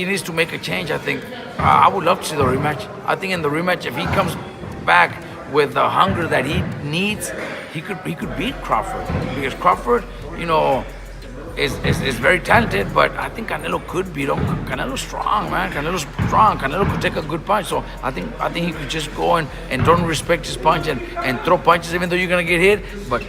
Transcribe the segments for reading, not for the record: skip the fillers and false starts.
He needs to make a change, I think. I would love to see the rematch. I think in the rematch, if he comes back with the hunger that he needs, he could beat Crawford. Because Crawford, is very talented, but I think Canelo could beat him. Canelo's strong, man. Canelo's strong. Canelo could take a good punch. So I think he could just go and don't respect his punch and throw punches even though you're gonna get hit. But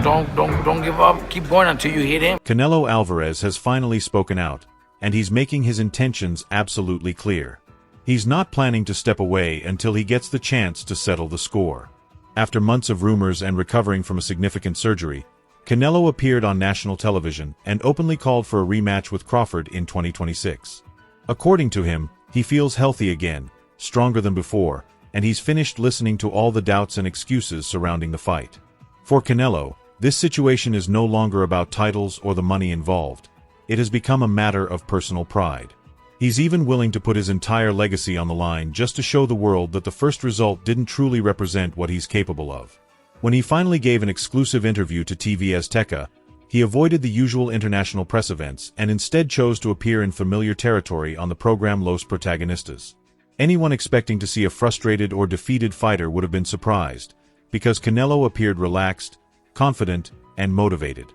don't give up. Keep going until you hit him. Canelo Alvarez has finally spoken out, and he's making his intentions absolutely clear. He's not planning to step away until he gets the chance to settle the score. After months of rumors and recovering from a significant surgery, Canelo appeared on national television and openly called for a rematch with Crawford in 2026. According to him, he feels healthy again, stronger than before, and he's finished listening to all the doubts and excuses surrounding the fight. For Canelo, this situation is no longer about titles or the money involved. It has become a matter of personal pride. He's even willing to put his entire legacy on the line just to show the world that the first result didn't truly represent what he's capable of. When he finally gave an exclusive interview to TV Azteca, he avoided the usual international press events and instead chose to appear in familiar territory on the program Los Protagonistas. Anyone expecting to see a frustrated or defeated fighter would have been surprised, because Canelo appeared relaxed, confident, and motivated.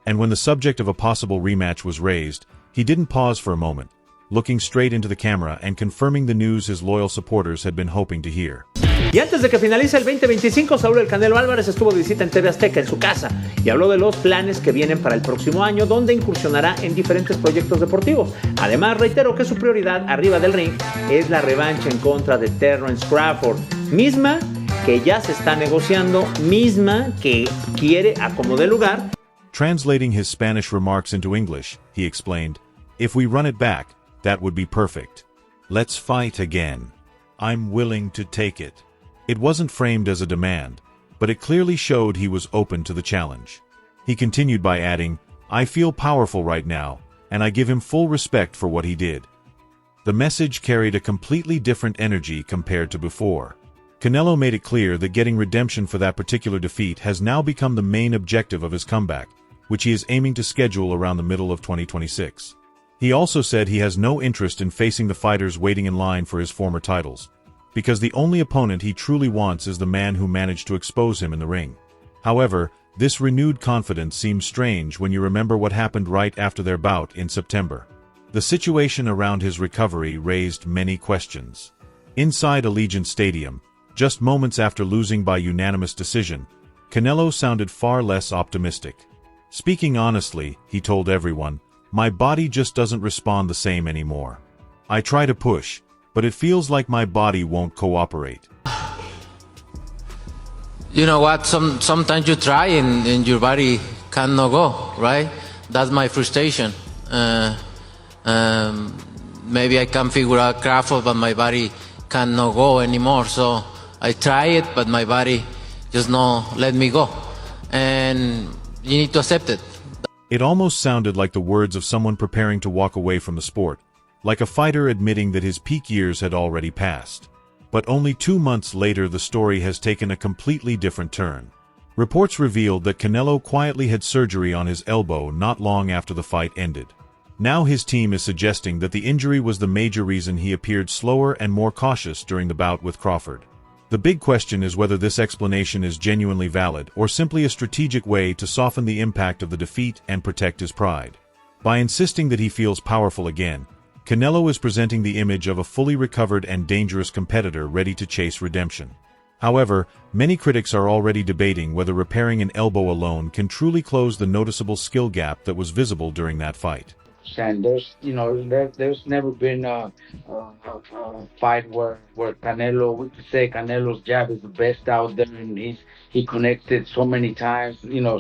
And when the subject of a possible rematch was raised, he didn't pause for a moment, looking straight into the camera and confirming the news his loyal supporters had been hoping to hear. Y antes de que finalice el 2025, Saúl El Canelo Álvarez estuvo de visita en TV Azteca en su casa y habló de los planes que vienen para el próximo año, donde incursionará en diferentes proyectos deportivos. Además, reiteró que su prioridad arriba del ring es la revancha en contra de Terence Crawford, misma que ya se está negociando, misma que quiere a como dé lugar. Translating his Spanish remarks into English, he explained, "If we run it back, that would be perfect. Let's fight again. I'm willing to take it." It wasn't framed as a demand, but it clearly showed he was open to the challenge. He continued by adding, "I feel powerful right now, and I give him full respect for what he did." The message carried a completely different energy compared to before. Canelo made it clear that getting redemption for that particular defeat has now become the main objective of his comeback, which he is aiming to schedule around the middle of 2026. He also said he has no interest in facing the fighters waiting in line for his former titles, because the only opponent he truly wants is the man who managed to expose him in the ring. However, this renewed confidence seems strange when you remember what happened right after their bout in September. The situation around his recovery raised many questions. Inside Allegiant Stadium, just moments after losing by unanimous decision, Canelo sounded far less optimistic. Speaking honestly, he told everyone, "My body just doesn't respond the same anymore. I try to push, but it feels like my body won't cooperate." You know what? Sometimes you try and your body cannot go, right? That's my frustration. Maybe I can figure out Crawford, but my body cannot go anymore. So I try it, but my body just not let me go. And you need to accept it. It almost sounded like the words of someone preparing to walk away from the sport, like a fighter admitting that his peak years had already passed. But only 2 months later, the story has taken a completely different turn. Reports revealed that Canelo quietly had surgery on his elbow not long after the fight ended. Now his team is suggesting that the injury was the major reason he appeared slower and more cautious during the bout with Crawford. The big question is whether this explanation is genuinely valid or simply a strategic way to soften the impact of the defeat and protect his pride. By insisting that he feels powerful again, Canelo is presenting the image of a fully recovered and dangerous competitor ready to chase redemption. However, many critics are already debating whether repairing an elbow alone can truly close the noticeable skill gap that was visible during that fight. And there's never been a fight where Canelo, we could say Canelo's jab is the best out there, and he connected so many times,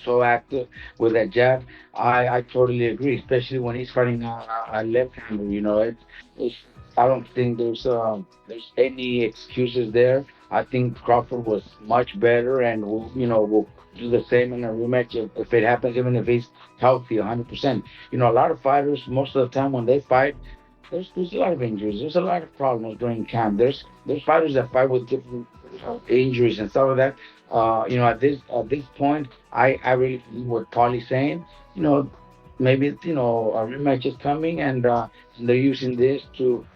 so active with that jab. I totally agree, especially when he's fighting a left-hander. I don't think there's any excuses there. I think Crawford was much better, and we'll do the same in a rematch if it happens, even if he's healthy 100%. A lot of fighters, most of the time when they fight, there's a lot of injuries. There's a lot of problems during camp. There's fighters that fight with different injuries and stuff like that. At this point, I really believe what Paulie's saying. maybe a rematch is coming, and they're using this to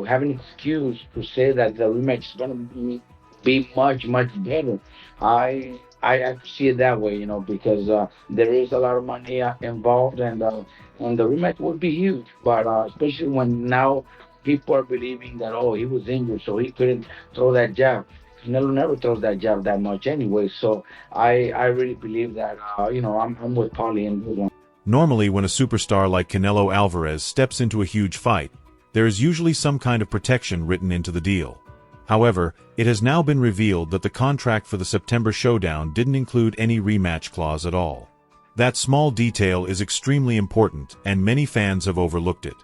have an excuse to say that the rematch is going to be much better. I see it that way, because there is a lot of money involved, and the rematch would be huge. But especially when now people are believing that, oh, he was injured, so he couldn't throw that jab. Canelo never throws that jab that much anyway. So I really believe that I'm with Paulie in this one. Normally, when a superstar like Canelo Alvarez steps into a huge fight, there is usually some kind of protection written into the deal. However, it has now been revealed that the contract for the September showdown didn't include any rematch clause at all. That small detail is extremely important, and many fans have overlooked it.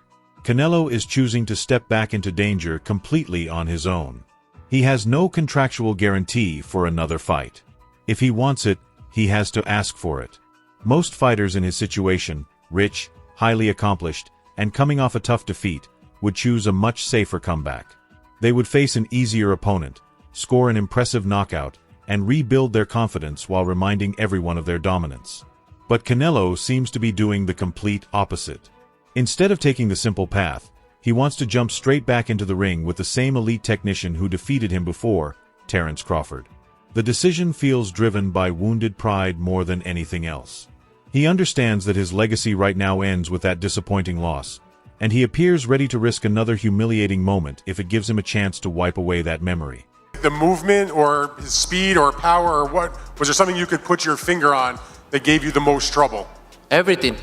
Canelo is choosing to step back into danger completely on his own. He has no contractual guarantee for another fight. If he wants it, he has to ask for it. Most fighters in his situation, rich, highly accomplished, and coming off a tough defeat, would choose a much safer comeback. They would face an easier opponent, score an impressive knockout, and rebuild their confidence while reminding everyone of their dominance. But Canelo seems to be doing the complete opposite. Instead of taking the simple path, he wants to jump straight back into the ring with the same elite technician who defeated him before, Terence Crawford. The decision feels driven by wounded pride more than anything else. He understands that his legacy right now ends with that disappointing loss, and he appears ready to risk another humiliating moment if it gives him a chance to wipe away that memory. The movement or his speed or power or what, was there something you could put your finger on that gave you the most trouble? Everything.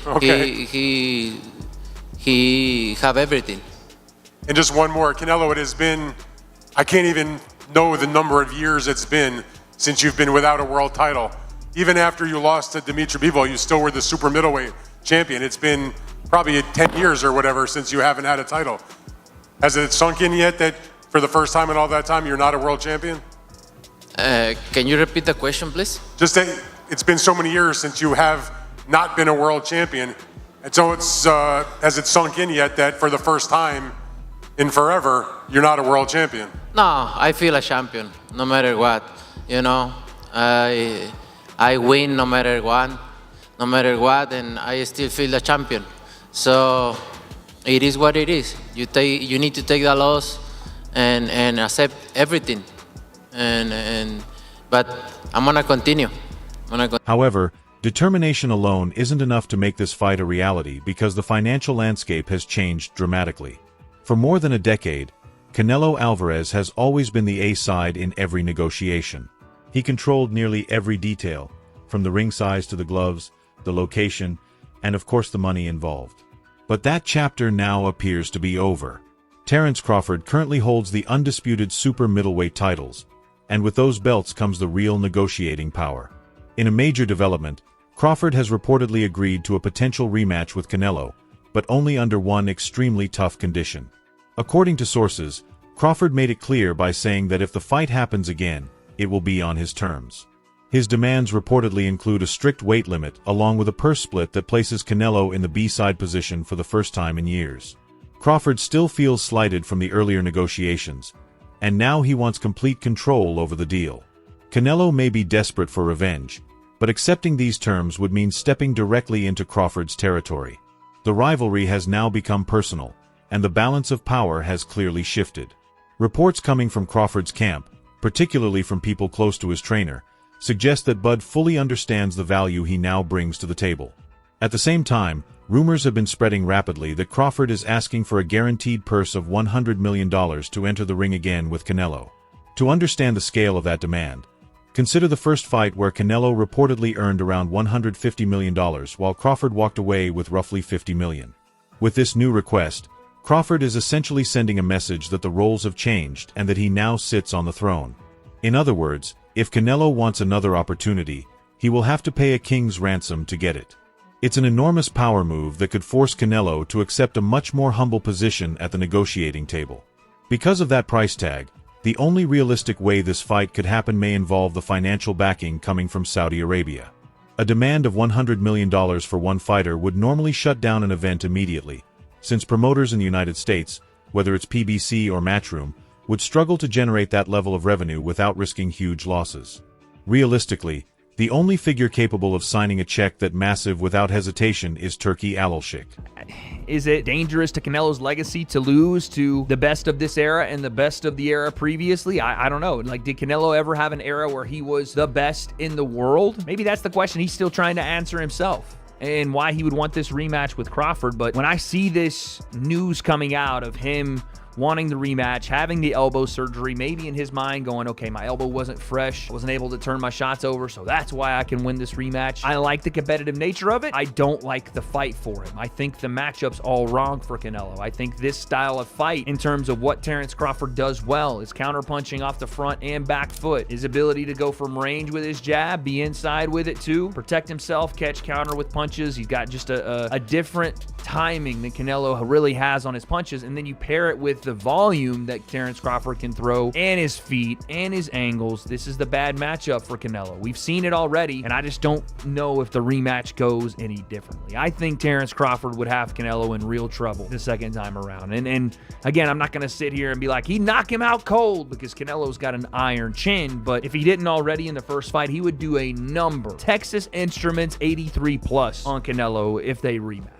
Okay. He have everything. And just one more, Canelo, it has been, I can't even know the number of years it's been since you've been without a world title. Even after you lost to Dimitri Bivol, you still were the super middleweight champion. It's been probably 10 years or whatever since you haven't had a title. Has it sunk in yet that for the first time in all that time, you're not a world champion? Can you repeat the question, please? Just that it's been so many years since you have not been a world champion. And so has it sunk in yet that for the first time in forever, you're not a world champion? No, I feel a champion, no matter what. I win no matter what, and I still feel a champion. So it is what it is. You need to take the loss and accept everything. But I'm gonna continue. However, determination alone isn't enough to make this fight a reality because the financial landscape has changed dramatically. For more than a decade, Canelo Alvarez has always been the A side in every negotiation. He controlled nearly every detail, from the ring size to the gloves, the location, and of course the money involved. But that chapter now appears to be over. Terence Crawford currently holds the undisputed super middleweight titles, and with those belts comes the real negotiating power. In a major development, Crawford has reportedly agreed to a potential rematch with Canelo, but only under one extremely tough condition. According to sources, Crawford made it clear by saying that if the fight happens again, it will be on his terms. His demands reportedly include a strict weight limit along with a purse split that places Canelo in the B-side position for the first time in years. Crawford still feels slighted from the earlier negotiations, and now he wants complete control over the deal. Canelo may be desperate for revenge, but accepting these terms would mean stepping directly into Crawford's territory. The rivalry has now become personal, and the balance of power has clearly shifted. Reports coming from Crawford's camp, particularly from people close to his trainer, suggest that Bud fully understands the value he now brings to the table. At the same time, rumors have been spreading rapidly that Crawford is asking for a guaranteed purse of $100 million to enter the ring again with Canelo. To understand the scale of that demand, consider the first fight where Canelo reportedly earned around $150 million while Crawford walked away with roughly $50 million. With this new request, Crawford is essentially sending a message that the roles have changed and that he now sits on the throne. In other words, if Canelo wants another opportunity, he will have to pay a king's ransom to get it. It's an enormous power move that could force Canelo to accept a much more humble position at the negotiating table. Because of that price tag, the only realistic way this fight could happen may involve the financial backing coming from Saudi Arabia. A demand of $100 million for one fighter would normally shut down an event immediately, since promoters in the United States, whether it's PBC or Matchroom, would struggle to generate that level of revenue without risking huge losses. Realistically, The only figure capable of signing a check that massive without hesitation is Turkey Alalshik. Is it dangerous to Canelo's legacy to lose to the best of this era and the best of the era previously? I don't know. Like, did Canelo ever have an era where he was the best in the world? Maybe that's the question he's still trying to answer himself, and why he would want this rematch with Crawford. But when I see this news coming out of him wanting the rematch, having the elbow surgery, maybe in his mind going, okay, my elbow wasn't fresh, I wasn't able to turn my shots over, so that's why I can win this rematch. I like the competitive nature of it. I don't like the fight for him. I think the matchup's all wrong for Canelo. I think this style of fight, in terms of what Terence Crawford does well, is counterpunching off the front and back foot, his ability to go from range with his jab, be inside with it too, protect himself, catch counter with punches. He's got just a different timing than Canelo really has on his punches, and then you pair it with the volume that Terence Crawford can throw, and his feet, and his angles. This is the bad matchup for Canelo. We've seen it already, and I just don't know if the rematch goes any differently. I think Terence Crawford would have Canelo in real trouble the second time around. And again, I'm not going to sit here and be like, he'd knock him out cold, because Canelo's got an iron chin, but if he didn't already in the first fight, he would do a number. Texas Instruments 83 plus on Canelo if they rematch.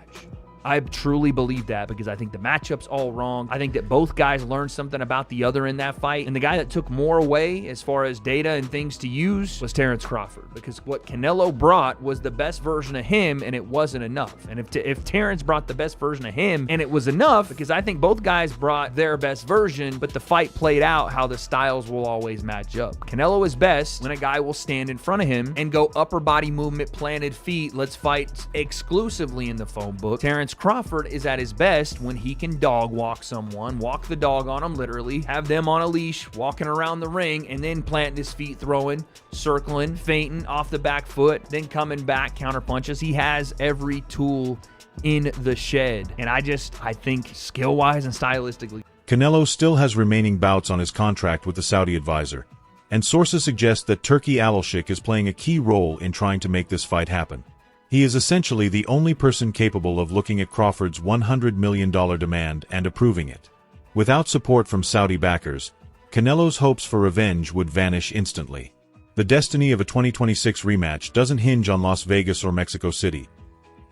I truly believe that, because I think the matchup's all wrong. I think that both guys learned something about the other in that fight, and the guy that took more away as far as data and things to use was Terence Crawford, because what Canelo brought was the best version of him, and it wasn't enough. And if Terence brought the best version of him and it was enough, because I think both guys brought their best version, but the fight played out how the styles will always match up. Canelo is best when a guy will stand in front of him and go upper body movement, planted feet, let's fight exclusively in the phone book. Terence Crawford is at his best when he can dog walk someone, walk the dog on them literally, have them on a leash, walking around the ring, and then planting his feet, throwing, circling, feinting off the back foot, then coming back, counter punches. He has every tool in the shed. And I think skill-wise and stylistically, Canelo still has remaining bouts on his contract with the Saudi advisor, and sources suggest that Turkey Alalshik is playing a key role in trying to make this fight happen. He is essentially the only person capable of looking at Crawford's $100 million demand and approving it. Without support from Saudi backers, Canelo's hopes for revenge would vanish instantly. The destiny of a 2026 rematch doesn't hinge on Las Vegas or Mexico City.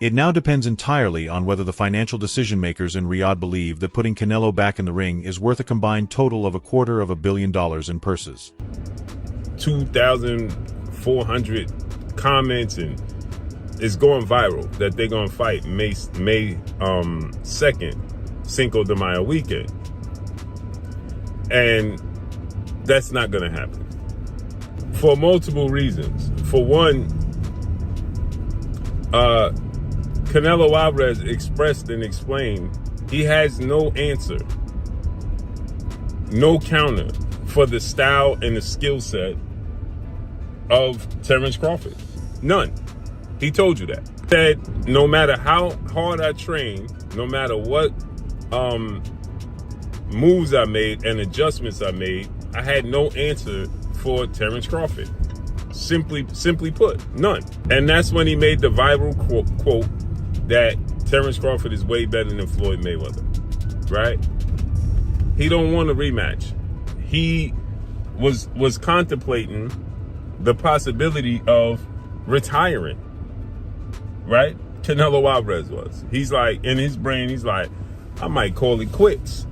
It now depends entirely on whether the financial decision-makers in Riyadh believe that putting Canelo back in the ring is worth a combined total of $250 million in purses. 2,400 comments, and it's going viral that they're going to fight May 2nd, Cinco de Mayo weekend. And that's not going to happen for multiple reasons. For one, Canelo Alvarez expressed and explained he has no answer, no counter for the style and the skill set of Terence Crawford. None. He told you that. Said no matter how hard I train, no matter what moves I made and adjustments I made, I had no answer for Terence Crawford. Simply put, none. And that's when he made the viral quote that Terence Crawford is way better than Floyd Mayweather, right? He don't want a rematch. He was contemplating the possibility of retiring, right? Canelo Alvarez was. He's like, in his brain, he's like, I might call it quits.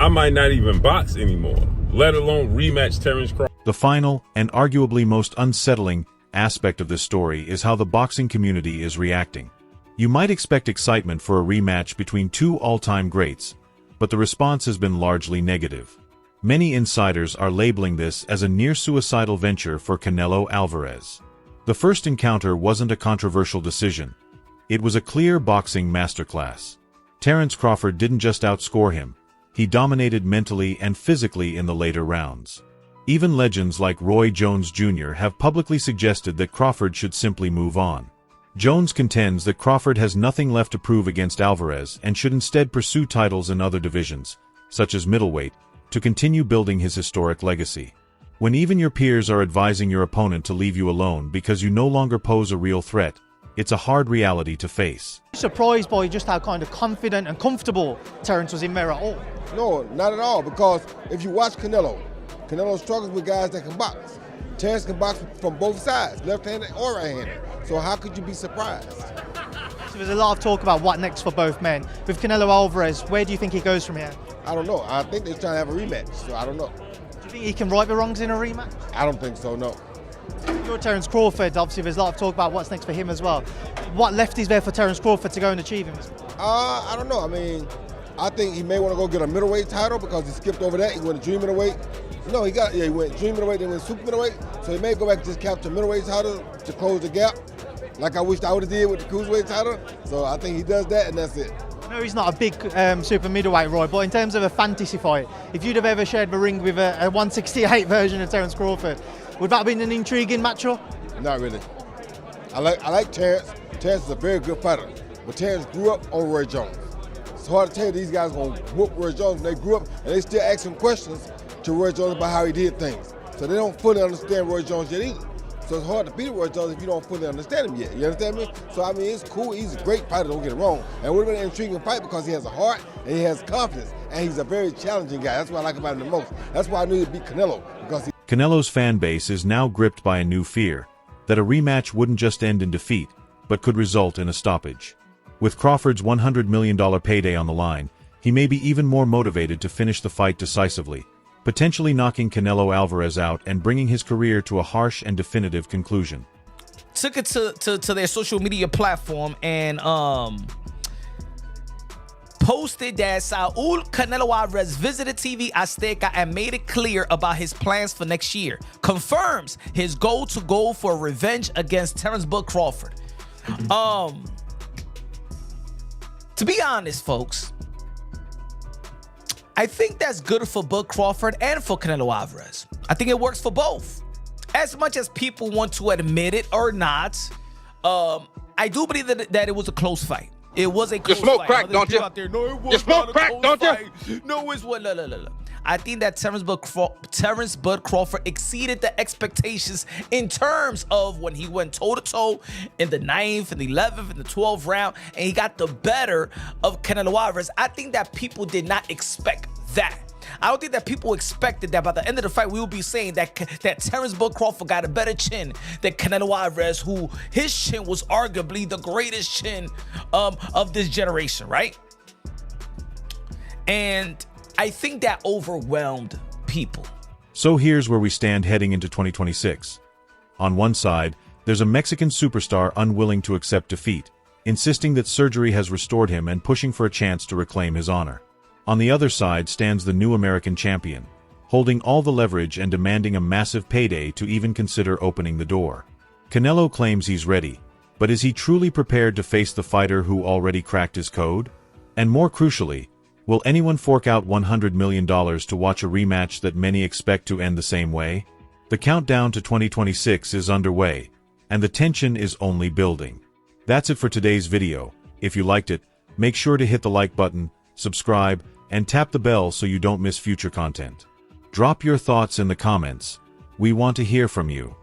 I might not even box anymore, let alone rematch Terence Crawford. The final, and arguably most unsettling, aspect of this story is how the boxing community is reacting. You might expect excitement for a rematch between two all-time greats, but the response has been largely negative. Many insiders are labeling this as a near-suicidal venture for Canelo Alvarez. The first encounter wasn't a controversial decision. It was a clear boxing masterclass. Terence Crawford didn't just outscore him, he dominated mentally and physically in the later rounds. Even legends like Roy Jones Jr. have publicly suggested that Crawford should simply move on. Jones contends that Crawford has nothing left to prove against Alvarez and should instead pursue titles in other divisions, such as middleweight, to continue building his historic legacy. When even your peers are advising your opponent to leave you alone because you no longer pose a real threat, it's a hard reality to face. Surprised by just how kind of confident and comfortable Terence was in there at all? No, not at all, because if you watch Canelo struggles with guys that can box. Terence can box from both sides, left-handed or right-handed. So how could you be surprised? So there's a lot of talk about what next for both men. With Canelo Alvarez, where do you think he goes from here? I don't know. I think they're trying to have a rematch, so I don't know. Do you think he can right the wrongs in a rematch? I don't think so, no. You're Terence Crawford, obviously there's a lot of talk about what's next for him as well. What left is there for Terence Crawford to go and achieve him? I don't know. I mean, I think he may want to go get a middleweight title because he skipped over that. He went dream middleweight. No, he went dream middleweight, then went super middleweight. So he may go back and just capture middleweight title to close the gap, like I wished I would have did with the cruiserweight title. So I think he does that, and that's it. No, he's not a big super middleweight, Roy, but in terms of a fantasy fight, if you'd have ever shared the ring with a 168 version of Terence Crawford, would that have been an intriguing matchup? Not really. I like Terence. Terence is a very good fighter, but Terence grew up on Roy Jones. It's hard to tell you these guys are going to whoop Roy Jones when they grew up, and they still asking questions to Roy Jones about how he did things. So they don't fully understand Roy Jones yet either. So it's hard to beat Roy Jones if you don't fully understand him yet. You understand me? So I mean, it's cool. He's a great fighter, don't get it wrong. And it would have been an intriguing fight because he has a heart and he has confidence. And he's a very challenging guy. That's what I like about him the most. That's why I knew he'd beat Canelo. Because Canelo's fan base is now gripped by a new fear, that a rematch wouldn't just end in defeat, but could result in a stoppage. With Crawford's $100 million payday on the line, he may be even more motivated to finish the fight decisively, potentially knocking Canelo Alvarez out and bringing his career to a harsh and definitive conclusion. Took it to their social media platform and posted that Saul Canelo Alvarez visited TV Azteca and made it clear about his plans for next year. Confirms his goal to go for revenge against Terence Bud Crawford. To be honest, folks, I think that's good for Bud Crawford and for Canelo Alvarez. I think it works for both. As much as people want to admit it or not, I do believe that it was a close fight. It was a close fight. You smoke crack, don't you? Out there, no, it was you smoke crack, don't you? No, it's what? I think that Terence Bud Crawford exceeded the expectations in terms of when he went toe-to-toe in the 9th and the 11th and the 12th round, and he got the better of Canelo Alvarez. I think that people did not expect that. I don't think that people expected that by the end of the fight, we will be saying that Terence Bud Crawford got a better chin than Canelo Alvarez, who his chin was arguably the greatest chin of this generation, right? And I think that overwhelmed people. So here's where we stand heading into 2026. On one side, there's a Mexican superstar unwilling to accept defeat, insisting that surgery has restored him and pushing for a chance to reclaim his honor. On the other side stands the new American champion, holding all the leverage and demanding a massive payday to even consider opening the door. Canelo claims he's ready, but is he truly prepared to face the fighter who already cracked his code? And more crucially, will anyone fork out $100 million to watch a rematch that many expect to end the same way? The countdown to 2026 is underway, and the tension is only building. That's it for today's video. If you liked it, make sure to hit the like button, subscribe, and tap the bell so you don't miss future content. Drop your thoughts in the comments. We want to hear from you.